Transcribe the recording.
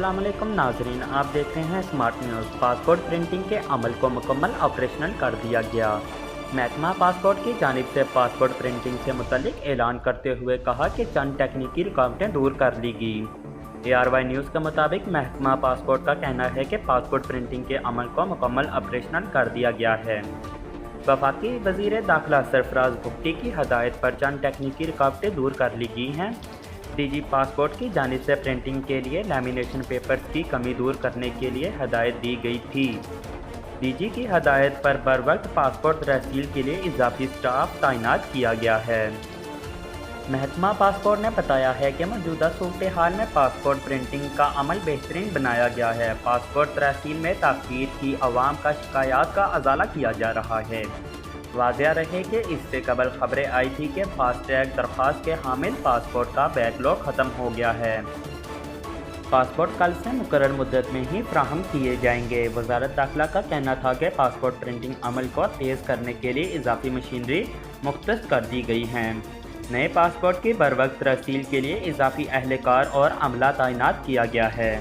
अस्सलाम वालेकुम नाजरीन, आप देख रहे हैं स्मार्ट न्यूज़। पासपोर्ट प्रिंटिंग के अमल को मुकम्मल ऑपरेशनल कर दिया गया। महकमा पासपोर्ट की जानिब से पासपोर्ट प्रिंटिंग से मुतल्लिक ऐलान करते हुए कहा कि चंद तकनीकी रुकावटें दूर कर ली गई। ARY न्यूज़ के मुताबिक महकमा पासपोर्ट का कहना है कि पासपोर्ट प्रिंटिंग के अमल को मुकम्मल ऑपरेशनल कर दिया गया है। वफाकी वज़ीर दाखिला सरफराज भुट्टी की हदायत पर चंद तकनीकी रुकावटें दूर कर ली गई हैं। DG पासपोर्ट की जानिब से प्रिंटिंग के लिए लैमिनेशन पेपर्स की कमी दूर करने के लिए हदायत दी गई थी। DG की हदायत पर बरवक्त पासपोर्ट तहसील के लिए इजाफी स्टाफ तैनात किया गया है। महकमा पासपोर्ट ने बताया है कि मौजूदा सूरत हाल में पासपोर्ट प्रिंटिंग का अमल बेहतरीन बनाया गया है। पासपोर्ट तहसील में ताख़ीर की अवाम का शिकायत का अजाला किया जा रहा है। वाज़ेह रहे कि इससे कबल खबरें आई थी कि फास्टैग दरख्वास्त के हामिल पासपोर्ट का बैकलॉग ख़त्म हो गया है। पासपोर्ट कल से मुकर्रर मुद्दत में ही फ्राहम किए जाएंगे। वज़ारत दाखिला का कहना था कि पासपोर्ट प्रिंटिंग अमल को तेज़ करने के लिए इजाफी मशीनरी मुख्तस कर दी गई हैं। नए पासपोर्ट की बरवक्त तरसील के लिए इजाफी अहलकार और अमला तैनात किया गया है।